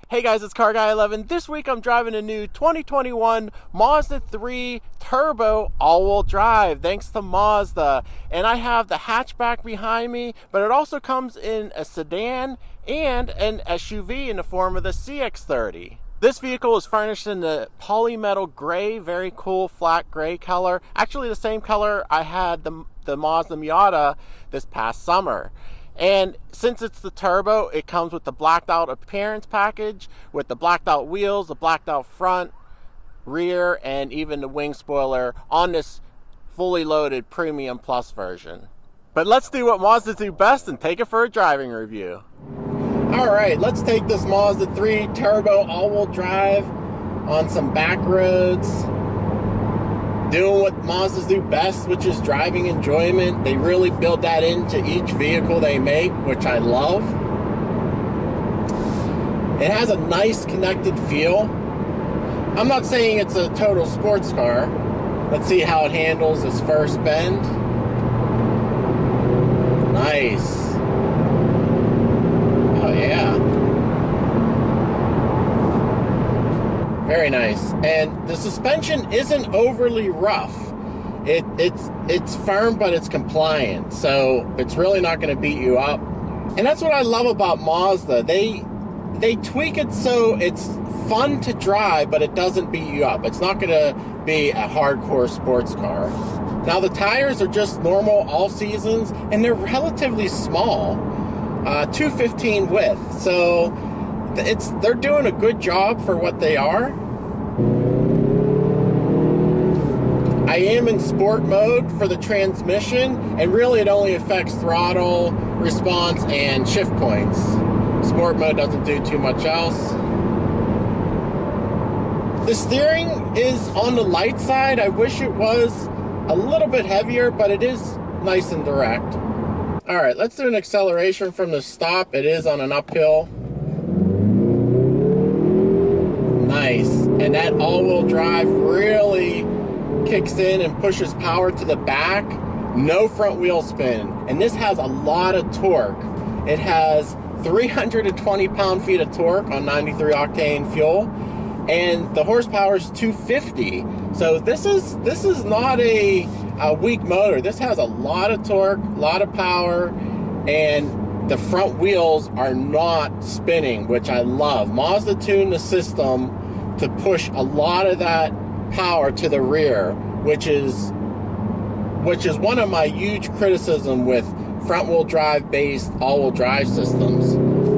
Hey guys, it's Car Guy 11. This week I'm driving a new 2021 Mazda 3 Turbo all-wheel drive, thanks to Mazda. And I have the hatchback behind me, but it also comes in a sedan and an SUV in the form of the CX-30. This vehicle is furnished in the polymetal gray, very cool flat gray color. Actually the same color I had the Mazda Miata this past summer. And since it's the turbo, it comes with the blacked out appearance package with the blacked out wheels, the blacked out front, rear, and even the wing spoiler on this fully loaded Premium Plus version. But let's do what Mazda do best and take it for a driving review. All right, let's take this Mazda 3 Turbo all-wheel drive on some back roads, doing what Mazdas do best, which is driving enjoyment. They really build that into each vehicle they make, which I love. It has a nice connected feel. I'm not saying it's a total sports car. Let's see how it handles this first bend. Nice. Oh yeah. Very nice. And the suspension isn't overly rough. It's firm, but it's compliant. So it's really not going to beat you up. And that's what I love about Mazda. They tweak it so it's fun to drive, but it doesn't beat you up. It's not going to be a hardcore sports car. Now the tires are just normal all seasons, and they're relatively small, 215 width. So they're doing a good job for what they are. I am in sport mode for the transmission, and really it only affects throttle, response, and shift points. Sport mode doesn't do too much else. The steering is on the light side. I wish it was a little bit heavier, but it is nice and direct. All right, let's do an acceleration from the stop. It is on an uphill. Nice. And that all-wheel drive really kicks in and pushes power to the back. No front wheel spin. And this has a lot of torque. It has 320 pound-feet of torque on 93 octane fuel. And the horsepower is 250. So this is not a weak motor. This has a lot of torque, a lot of power, and the front wheels are not spinning, which I love. Mazda tuned the system to push a lot of that power to the rear, which is one of my huge criticism with front wheel drive based all-wheel drive systems.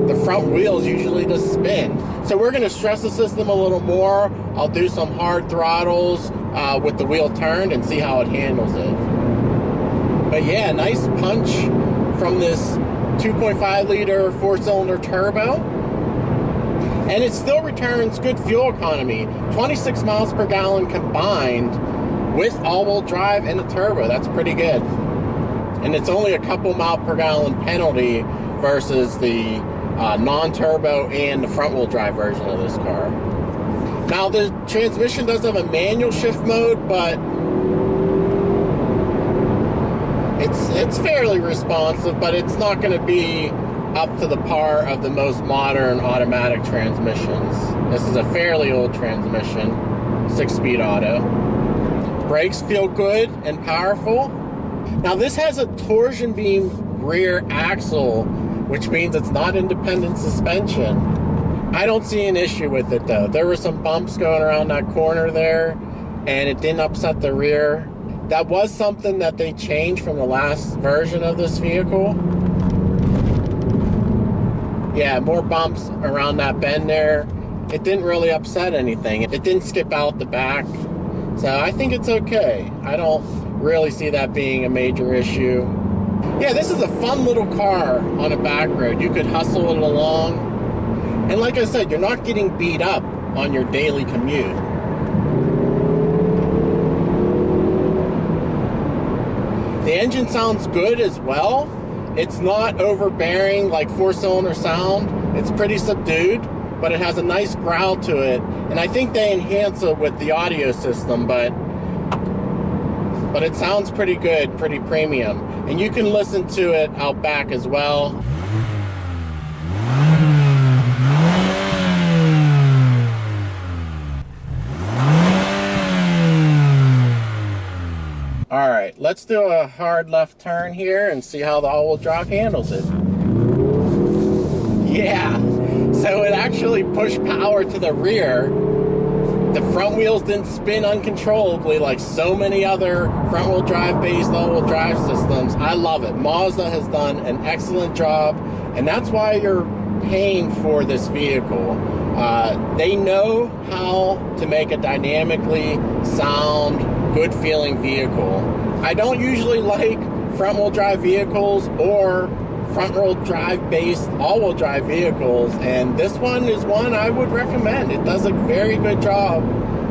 The front wheels usually just spin. So we're going to stress the system a little more. I'll do some hard throttles with the wheel turned and see how it handles it. But yeah, nice punch from this 2.5 liter 4-cylinder turbo. And it still returns good fuel economy. 26 miles per gallon combined with all-wheel drive and the turbo. That's pretty good. And it's only a couple mile per gallon penalty versus the non-turbo and the front-wheel drive version of this car. Now the transmission does have a manual shift mode, but it's fairly responsive, but it's not going to be up to the par of the most modern automatic transmissions. This is a fairly old transmission, 6-speed auto. Brakes feel good and powerful. Now this has a torsion beam rear axle, which means it's not independent suspension. I don't see an issue with it though. There were some bumps going around that corner there, and it didn't upset the rear. That was something that they changed from the last version of this vehicle. Yeah, more bumps around that bend there. It didn't really upset anything. It didn't skip out the back. So I think it's okay. I don't really see that being a major issue. Yeah, this is a fun little car on a back road. You could hustle it along. And like I said, you're not getting beat up on your daily commute. The engine sounds good as well. It's not overbearing like 4-cylinder sound. It's pretty subdued, but it has a nice growl to it. And I think they enhance it with the audio system, but it sounds pretty good, pretty premium. And you can listen to it out back as well. let's do a hard left turn here and see how the all-wheel drive handles it. Yeah, so it actually pushed power to the rear. The front wheels didn't spin uncontrollably like so many other front-wheel drive based all-wheel drive systems. I love it. Mazda has done an excellent job, and that's why you're paying for this vehicle. They know how to make a dynamically sound, good-feeling vehicle. I don't usually like front-wheel drive vehicles or front-wheel drive-based all-wheel drive vehicles, and this one is one I would recommend. It does a very good job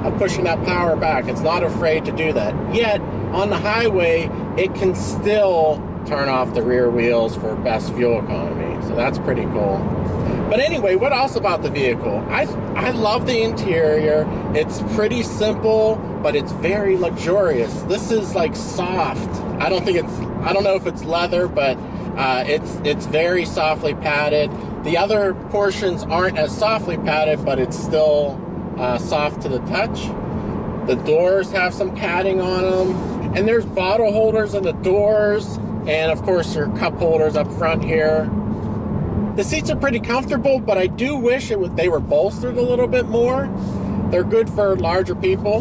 of pushing that power back. It's not afraid to do that. Yet, on the highway, it can still turn off the rear wheels for best fuel economy, so that's pretty cool. But anyway, what else about the vehicle? I love the interior. It's pretty simple, but it's very luxurious. This is like soft. I don't know if it's leather, but it's very softly padded. The other portions aren't as softly padded, but it's still soft to the touch. The doors have some padding on them, and there's bottle holders in the doors, and of course your cup holders up front here. The seats are pretty comfortable, but I do wish they were bolstered a little bit more. They're good for larger people.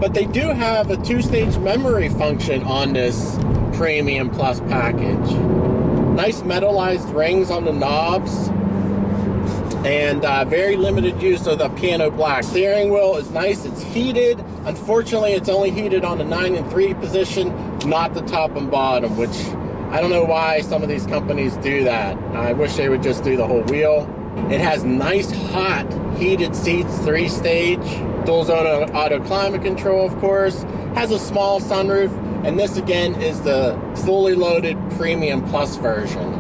But they do have a 2-stage memory function on this Premium Plus package. Nice metallized rings on the knobs, and very limited use of the piano black. Steering wheel is nice, it's heated. Unfortunately, it's only heated on the 9 and 3 position, not the top and bottom, which I don't know why some of these companies do that. I wish they would just do the whole wheel. It has nice hot heated seats, 3-stage, dual zone auto climate control, of course. Has a small sunroof, and this again is the fully loaded Premium Plus version.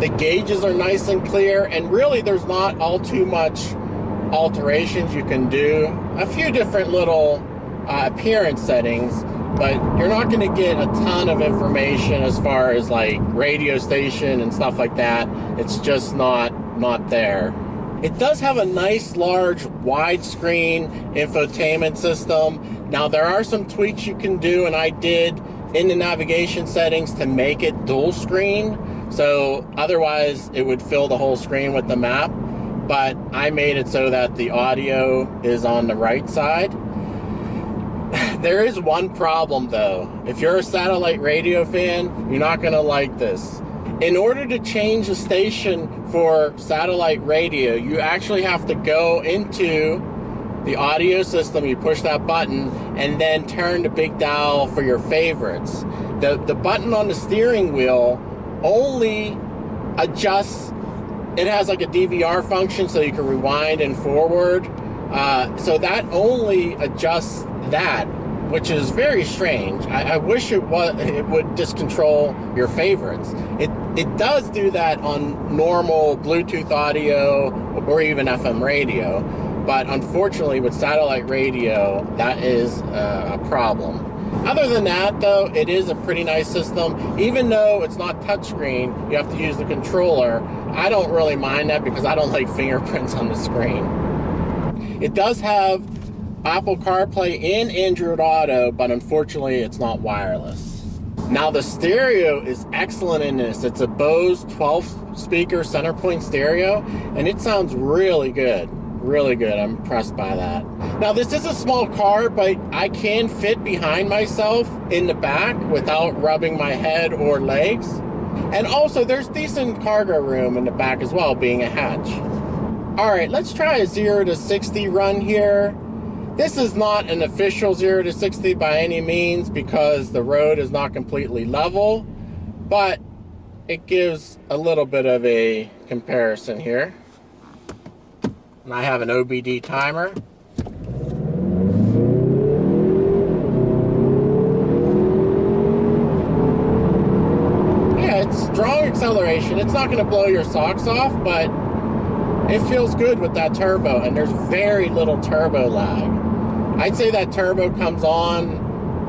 The gauges are nice and clear, and really there's not all too much alterations you can do. A few different little appearance settings, but you're not going to get a ton of information as far as like radio station and stuff like that. It's just not there. It does have a nice large widescreen infotainment system. Now there are some tweaks you can do, and I did in the navigation settings to make it dual screen. So otherwise it would fill the whole screen with the map, but I made it so that the audio is on the right side. There is one problem though. If you're a satellite radio fan, you're not gonna like this. In order to change the station for satellite radio, you actually have to go into the audio system, you push that button, and then turn the big dial for your favorites. The button on the steering wheel only adjusts, it has like a DVR function so you can rewind and forward. So that only adjusts that, which is very strange. I wish it would just control your favorites. It does do that on normal Bluetooth audio or even FM radio, but unfortunately with satellite radio, that is a problem. Other than that though, it is a pretty nice system. Even though it's not touchscreen, you have to use the controller. I don't really mind that because I don't like fingerprints on the screen. It does have Apple CarPlay and Android Auto, but unfortunately it's not wireless. Now the stereo is excellent in this. It's a Bose 12 speaker center point stereo, and it sounds really good. Really good. I'm impressed by that. Now this is a small car, but I can fit behind myself in the back without rubbing my head or legs. And also there's decent cargo room in the back as well, being a hatch. Alright, let's try a 0 to 60 run here. This is not an official 0 to 60 by any means because the road is not completely level, but it gives a little bit of a comparison here. And I have an OBD timer. Yeah, it's strong acceleration. It's not going to blow your socks off, but it feels good with that turbo, and there's very little turbo lag. I'd say that turbo comes on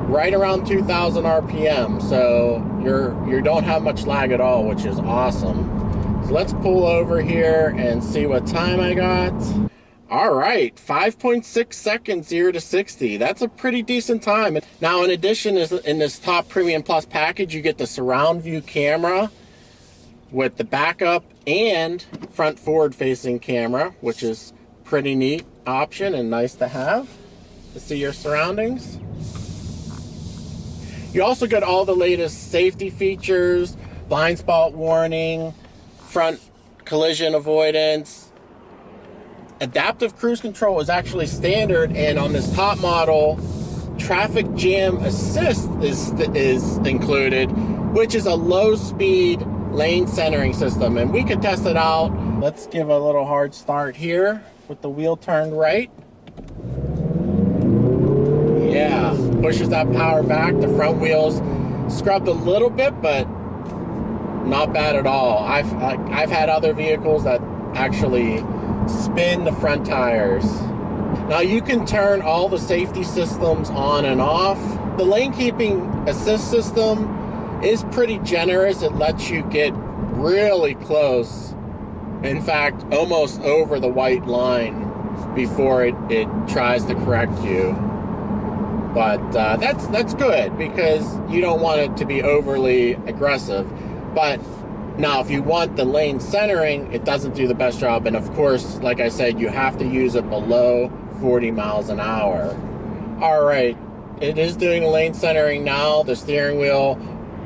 right around 2,000 RPM, so you don't have much lag at all, which is awesome. So let's pull over here and see what time I got. All right, 5.6 seconds 0 to 60. That's a pretty decent time. Now, in addition, in this top Premium Plus package, you get the surround view camera with the backup and front forward-facing camera, which is pretty neat option and nice to have to see your surroundings. You also get all the latest safety features, blind spot warning, front collision avoidance. Adaptive cruise control is actually standard, and on this top model, traffic jam assist is included, which is a low-speed lane centering system, and we could test it out. Let's give a little hard start here with the wheel turned right. Yeah, pushes that power back. The front wheels scrubbed a little bit, but not bad at all. I've had other vehicles that actually spin the front tires. Now you can turn all the safety systems on and off. The lane keeping assist system is pretty generous. It lets you get really close. In fact, almost over the white line before it tries to correct you. But that's good, because you don't want it to be overly aggressive. But now, if you want the lane centering, it doesn't do the best job. And of course, like I said, you have to use it below 40 miles an hour. All right, it is doing the lane centering now. The steering wheel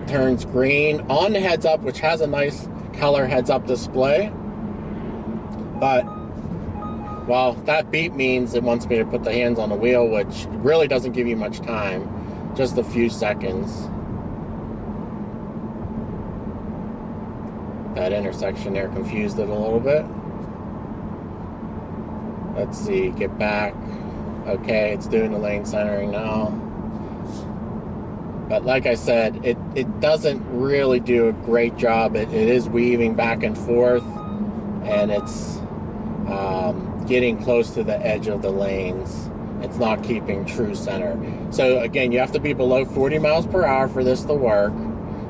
turns green on the heads up, which has a nice color heads up display. But, well, that beep means it wants me to put the hands on the wheel, which really doesn't give you much time, just a few seconds. That intersection there confused it a little bit. Let's see, get back. Okay, it's doing the lane centering now. But like I said, it doesn't really do a great job. It is weaving back and forth, and it's getting close to the edge of the lanes. It's not keeping true center. So again, you have to be below 40 miles per hour for this to work.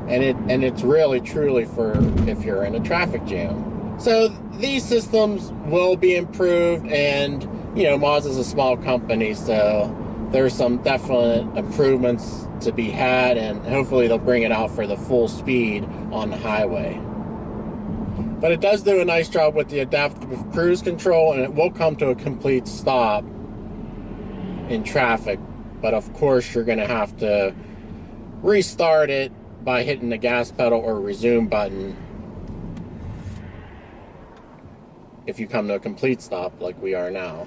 And it's really, truly for if you're in a traffic jam. So these systems will be improved, and, you know, Mazda's a small company, so there's some definite improvements to be had, and hopefully they'll bring it out for the full speed on the highway. But it does do a nice job with the adaptive cruise control, and it will come to a complete stop in traffic. But of course, you're going to have to restart it by hitting the gas pedal or resume button if you come to a complete stop like we are now.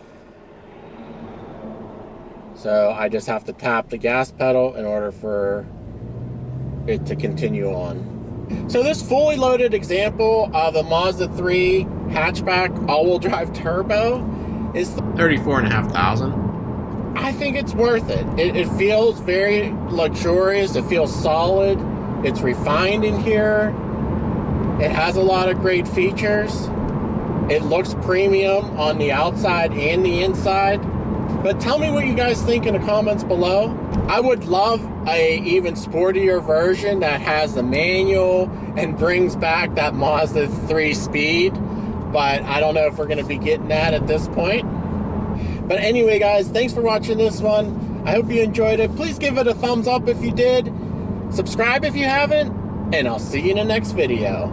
So I just have to tap the gas pedal in order for it to continue on. So this fully loaded example of the Mazda 3 hatchback all-wheel drive turbo is $34,500. I think it's worth it. It feels very luxurious. It feels solid. It's refined in here. It has a lot of great features. It looks premium on the outside and the inside. But tell me what you guys think in the comments below. I would love a even sportier version that has the manual and brings back that Mazda 3 speed. But I don't know if we're going to be getting that at this point. But anyway, guys, thanks for watching this one. I hope you enjoyed it. Please give it a thumbs up if you did. Subscribe if you haven't, and I'll see you in the next video.